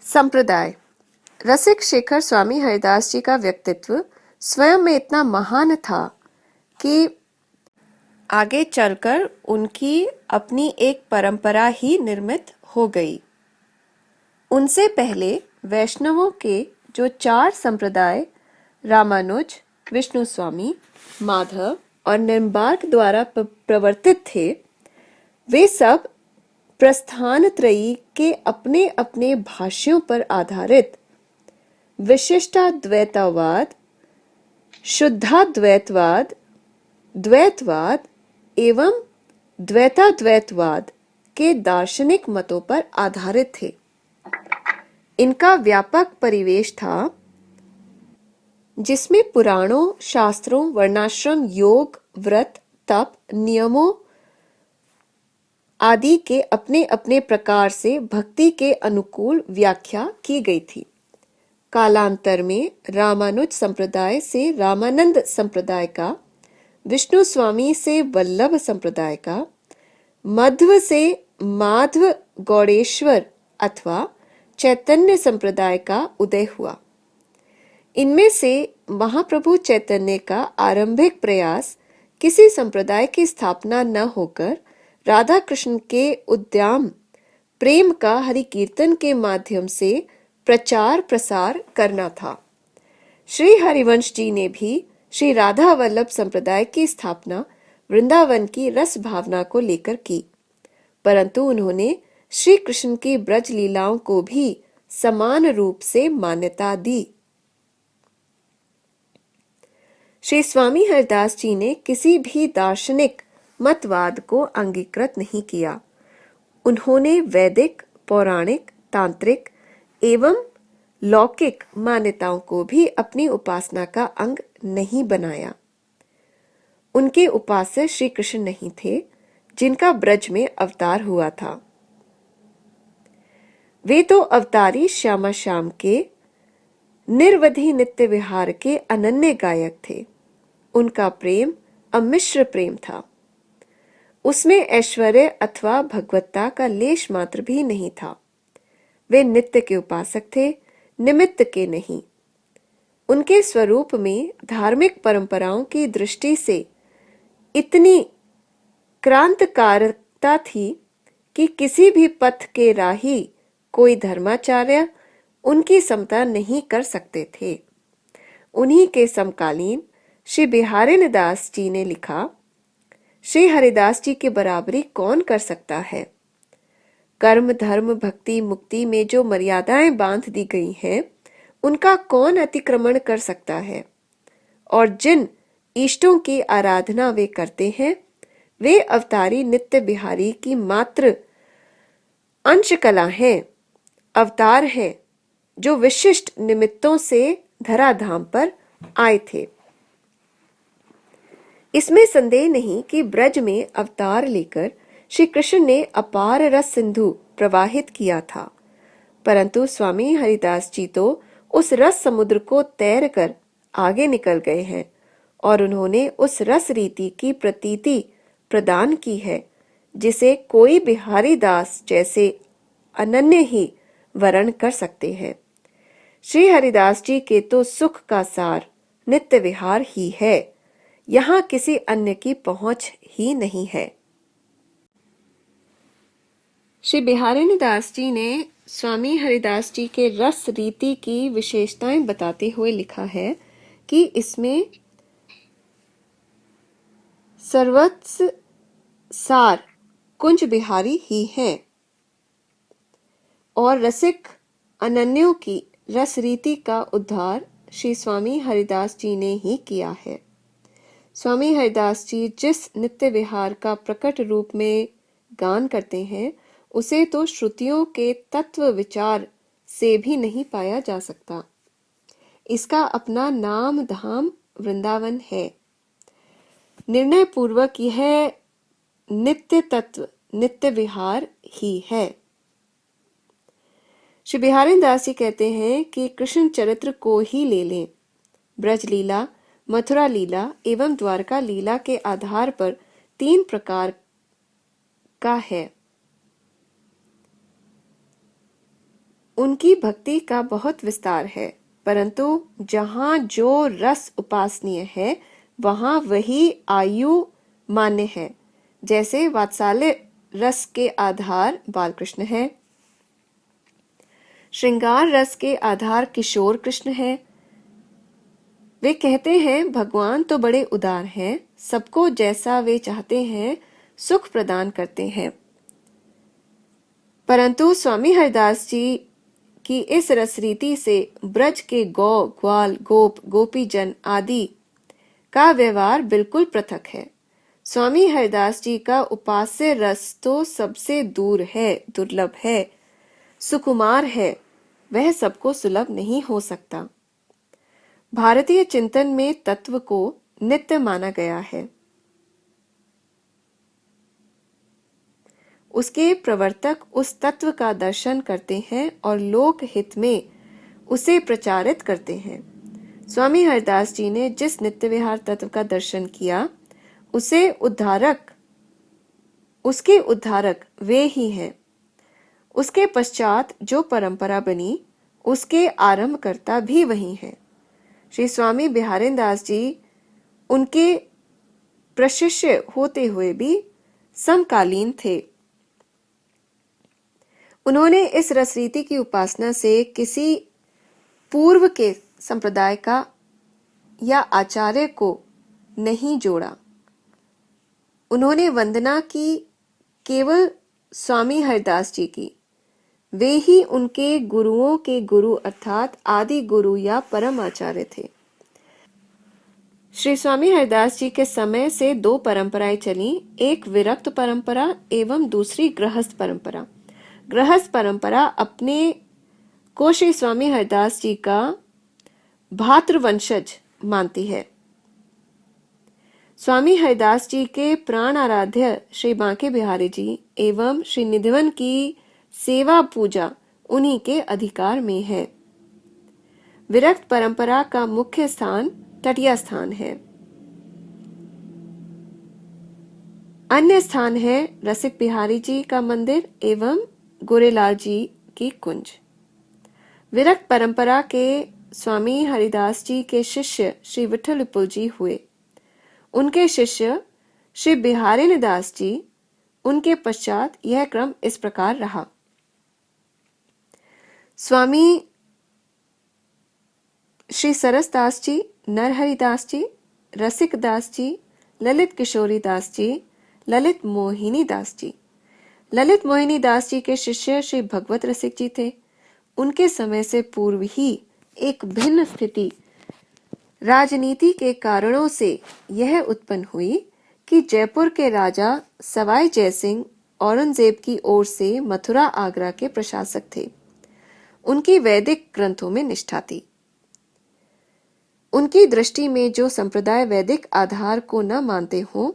संप्रदाय। रसिक शेखर स्वामी हरिदास जी का व्यक्तित्व स्वयं में इतना महान था कि आगे चलकर उनकी अपनी एक परंपरा ही निर्मित हो गई। उनसे पहले वैष्णवों के जो 4 संप्रदाय रामानुज, विष्णु स्वामी, माधव और निम्बार्क द्वारा प्रवर्तित थे, वे सब प्रस्थानत्रयी के अपने अपने भाष्यों पर आधारित विशिष्टाद्वैतवाद, शुद्धाद्वैतवाद, द्वैतवाद एवं द्वैताद्वैतवाद के दार्शनिक मतों पर आधारित थे। इनका व्यापक परिवेश था जिसमें पुराणों, शास्त्रों, वर्णाश्रम, योग, व्रत, तप, नियमों आदि के अपने अपने प्रकार से भक्ति के अनुकूल व्याख्या की गई थी। कालांतर में रामानुज संप्रदाय से रामानंद संप्रदाय का, विष्णु स्वामी से वल्लभ संप्रदाय का, मध्व से माधव गौड़ेश्वर अथवा चैतन्य संप्रदाय का उदय हुआ। इनमें से महाप्रभु चैतन्य का आरंभिक प्रयास किसी संप्रदाय की स्थापना न होकर राधा कृष्ण के उद्दाम प्रेम का हरि कीर्तन के माध्यम से प्रचार प्रसार करना था। श्री हरिवंश जी ने भी श्री राधा वल्लभ संप्रदाय की स्थापना वृंदावन की रस भावना को लेकर की, परंतु उन्होंने श्री कृष्ण की ब्रज लीलाओं को भी समान रूप से मान्यता दी। श्री स्वामी हरिदास जी ने किसी भी दार्शनिक मतवाद को अंगीकृत नहीं किया। उन्होंने वैदिक, पौराणिक, तांत्रिक एवं लौकिक मान्यताओं को भी अपनी उपासना का अंग नहीं बनाया। उनके उपास्य श्री कृष्ण नहीं थे जिनका ब्रज में अवतार हुआ था। वे तो अवतारी श्यामा श्याम के निर्वधि नित्य विहार के अनन्य गायक थे। उनका प्रेम अमिश्र प्रेम था। उसमें ऐश्वर्य अथवा भगवत्ता का लेश मात्र भी नहीं था। वे नित्य के उपासक थे, निमित्त के नहीं। उनके स्वरूप में धार्मिक परंपराओं की दृष्टि से इतनी क्रांतिकारकता थी कि किसी भी पथ के राही कोई धर्माचार्य उनकी समता नहीं कर सकते थे। उन्हीं के समकालीन श्री बिहारी दास जी ने लिखा, श्री हरिदास जी की बराबरी कौन कर सकता है? कर्म, धर्म, भक्ति, मुक्ति में जो मर्यादाएं बांध दी गई हैं, उनका कौन अतिक्रमण कर सकता है? और जिन इष्टों की आराधना वे करते हैं, वे अवतारी नित्य बिहारी की मात्र अंशकला हैं, अवतार हैं, जो विशिष्ट निमित्तों से धराधाम पर आए थे। इसमें संदेह नहीं कि ब्रज में अवतार लेकर श्री कृष्ण ने अपार रस सिंधु प्रवाहित किया था, परंतु स्वामी हरिदास जी तो उस रस समुद्र को तैर कर आगे निकल गए हैं और उन्होंने उस रस रीति की प्रतीति प्रदान की है जिसे कोई बिहारी दास जैसे अनन्य ही वर्ण कर सकते हैं। श्री हरिदास जी के तो सुख का सार नित्य विहार ही है, यहाँ किसी अन्य की पहुंच ही नहीं है। श्री बिहारी दास जी ने स्वामी हरिदास जी के रस रीति की विशेषताएं बताते हुए लिखा है कि इसमें सर्वस्व सार कुंज बिहारी ही हैं और रसिक अनन्यों की रस रीति का उद्धार श्री स्वामी हरिदास जी ने ही किया है। स्वामी हरिदास जी जिस नित्य विहार का प्रकट रूप में गान करते हैं, उसे तो श्रुतियों के तत्व विचार से भी नहीं पाया जा सकता। इसका अपना नाम धाम वृंदावन है। निर्णय पूर्वक यह नित्य तत्व नित्य विहार ही है। श्री बिहारी दास जी कहते हैं कि कृष्ण चरित्र को ही ले लें। ब्रज लीला, मथुरा लीला एवं द्वारका लीला के आधार पर 3 प्रकार का है। उनकी भक्ति का बहुत विस्तार है, परंतु जहाँ जो रस उपासनीय है वहाँ वही आयु मान्य है। जैसे वात्सल्य रस के आधार बालकृष्ण है, श्रृंगार रस के आधार किशोर कृष्ण है। वे कहते हैं भगवान तो बड़े उदार हैं, सबको जैसा वे चाहते हैं सुख प्रदान करते हैं। परंतु स्वामी हरिदास जी की इस रसरीति से ब्रज के गौ ग्वाल गोप गोपीजन आदि का व्यवहार बिल्कुल पृथक है। स्वामी हरिदास जी का उपास्य रस तो सबसे दूर है, दुर्लभ है, सुकुमार है, वह सबको सुलभ नहीं हो सकता। भारतीय चिंतन में तत्व को नित्य माना गया है। उसके प्रवर्तक उस तत्व का दर्शन करते हैं और लोक हित में उसे प्रचारित करते हैं। स्वामी हरिदास जी ने जिस नित्य विहार तत्व का दर्शन किया उसके उद्धारक वे ही हैं। उसके पश्चात जो परंपरा बनी उसके आरंभकर्ता भी वही हैं। श्री स्वामी बिहारिन दास जी उनके प्रशिष्य होते हुए भी समकालीन थे। उन्होंने इस रसरीति की उपासना से किसी पूर्व के संप्रदाय का या आचार्य को नहीं जोड़ा। उन्होंने वंदना की केवल स्वामी हरिदास जी की। वे ही उनके गुरुओं के गुरु अर्थात आदि गुरु या परम आचार्य थे। श्री स्वामी हरिदास जी के समय से दो परंपराएं चली, एक विरक्त परंपरा एवं दूसरी गृहस्थ परंपरा। गृहस्थ परंपरा अपने को श्री स्वामी हरिदास जी का भातृवंशज मानती है। स्वामी हरिदास जी के प्राण आराध्य श्री बांके बिहारी जी एवं श्री निधिवन की सेवा पूजा उन्हीं के अधिकार में है। विरक्त परंपरा का मुख्य स्थान तटिया स्थान है। अन्य स्थान है रसिक बिहारी जी का मंदिर एवं गोरेलाल जी की कुंज। विरक्त परंपरा के स्वामी हरिदास जी के शिष्य श्री विठल विपुल जी हुए। उनके शिष्य श्री बिहारिन दास जी, उनके पश्चात यह क्रम इस प्रकार रहा। स्वामी श्री सरसदास जी, नरहरि दास जी, रसिक दास जी, ललित किशोरी दास जी, ललित मोहिनी दास जी। ललित मोहिनी दास जी के शिष्य श्री भगवत रसिक जी थे। उनके समय से पूर्व ही एक भिन्न स्थिति राजनीति के कारणों से यह उत्पन्न हुई कि जयपुर के राजा सवाई जयसिंह औरंगजेब की ओर से मथुरा आगरा के प्रशासक थे। उनकी वैदिक ग्रंथों में निष्ठा थी। उनकी दृष्टि में जो संप्रदाय वैदिक आधार को न मानते हों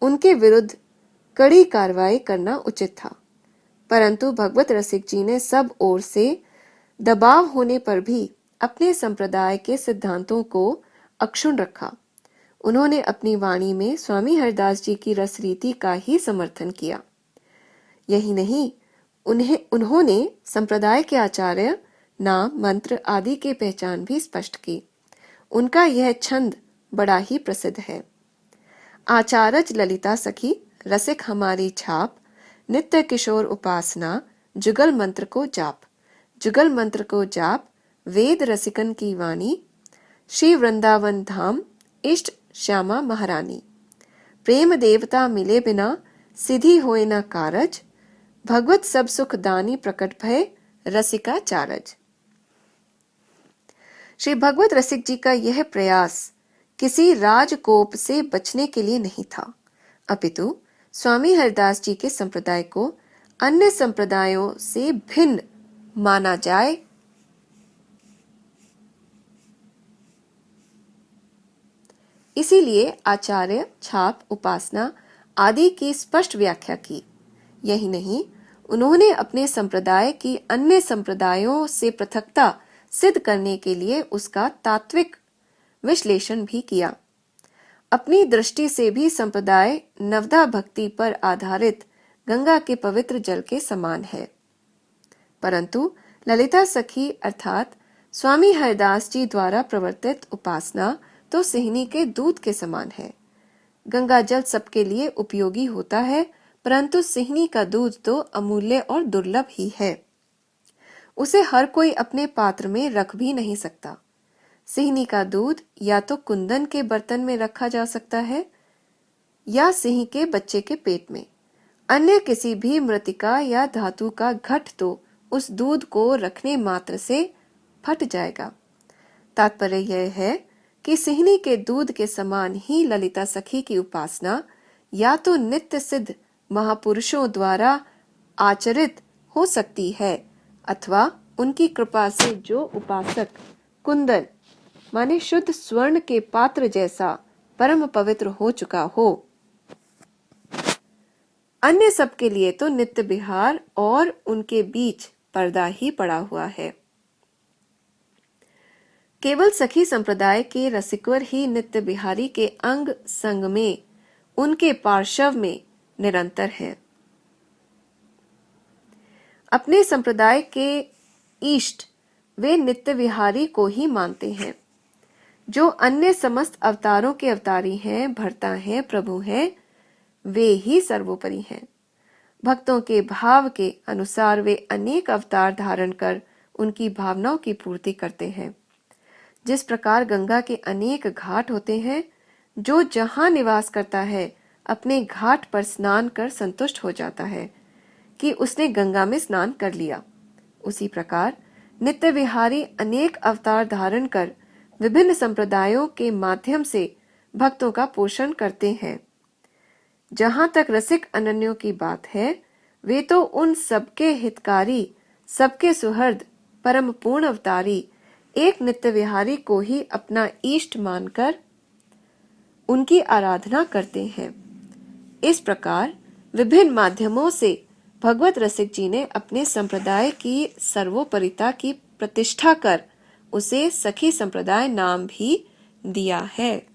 उनके विरुद्ध कड़ी कार्रवाई करना उचित था। परंतु भगवत रसिक जी ने सब ओर से दबाव होने पर भी अपने संप्रदाय के सिद्धांतों को अक्षुण्ण रखा। उन्होंने अपनी वाणी में स्वामी हरिदास जी की रसरीति का ही समर्थन किया। यही नहीं, उन्होंने संप्रदाय के आचार्य, नाम, मंत्र आदि की पहचान भी स्पष्ट की। उनका यह छंद बड़ा ही प्रसिद्ध है। आचारज ललिता सखी, रसिक हमारी छाप, नित्य किशोर उपासना, जुगल मंत्र को जाप, जुगल मंत्र को जाप, वेद रसिकन की वाणी, श्री वृंदावन धाम, इष्ट श्यामा महारानी, प्रेम देवता मिले बिना सिद्धि होए न कारज, भगवत सब सुख दानी प्रकट भय, रसिका चारज। श्री भगवत रसिक जी का यह प्रयास किसी राजकोप से बचने के लिए नहीं था, अपितु स्वामी हरिदास जी के संप्रदाय को अन्य संप्रदायों से भिन्न माना जाए, इसीलिए आचार्य, छाप, उपासना आदि की स्पष्ट व्याख्या की। यही नहीं, उन्होंने अपने संप्रदाय की अन्य संप्रदायों से पृथकता सिद्ध करने के लिए उसका तात्विक विश्लेषण भी किया। अपनी दृष्टि से भी संप्रदाय नवदा भक्ति पर आधारित गंगा के पवित्र जल के समान है। परंतु ललिता सखी अर्थात स्वामी हरिदास जी द्वारा प्रवर्तित उपासना तो सिहनी के दूध के समान है। गंगा जल सबके लिए उपयोगी होता है, परंतु सिहनी का दूध तो अमूल्य और दुर्लभ ही है। उसे हर कोई अपने पात्र में रख भी नहीं सकता। सिहनी का दूध या तो कुंदन के बर्तन में रखा जा सकता है या सिंह के बच्चे के पेट में। अन्य किसी भी मृतिका या धातु का घट तो उस दूध को रखने मात्र से फट जाएगा। तात्पर्य यह है कि सिहनी के दूध के समान ही ललिता सखी की उपासना या तो नित्य सिद्ध महापुरुषों द्वारा आचरित हो सकती है अथवा उनकी कृपा से जो उपासक कुंदन माने शुद्ध स्वर्ण के पात्र जैसा परम पवित्र हो चुका हो। अन्य सबके लिए तो नित्य विहार और उनके बीच पर्दा ही पड़ा हुआ है। केवल सखी संप्रदाय के रसिकवर ही नित्य बिहारी के अंग संग में उनके पार्श्व में निरंतर है। अपने संप्रदाय के इष्ट वे नित्य विहारी को ही मानते हैं। जो अन्य समस्त अवतारों के अवतारी हैं, भर्ता हैं, प्रभु हैं, वे ही सर्वोपरि हैं। भक्तों के भाव के अनुसार वे अनेक अवतार धारण कर उनकी भावनाओं की पूर्ति करते हैं। जिस प्रकार गंगा के अनेक घाट होते हैं, जो जहां निवास करता है अपने घाट पर स्नान कर संतुष्ट हो जाता है कि उसने गंगा में स्नान कर लिया, उसी प्रकार नित्य विहारी अनेक अवतार धारण कर विभिन्न संप्रदायों के माध्यम से भक्तों का पोषण करते हैं। जहां तक रसिक अनन्यों की बात है, वे तो उन सबके हितकारी, सबके सुहृद, परम पूर्ण अवतारी एक नित्य विहारी को ही अपना इष्ट मानकर उनकी आराधना करते हैं। इस प्रकार विभिन्न माध्यमों से भगवत रसिक जी ने अपने संप्रदाय की सर्वोपरिता की प्रतिष्ठा कर उसे सखी संप्रदाय नाम भी दिया है।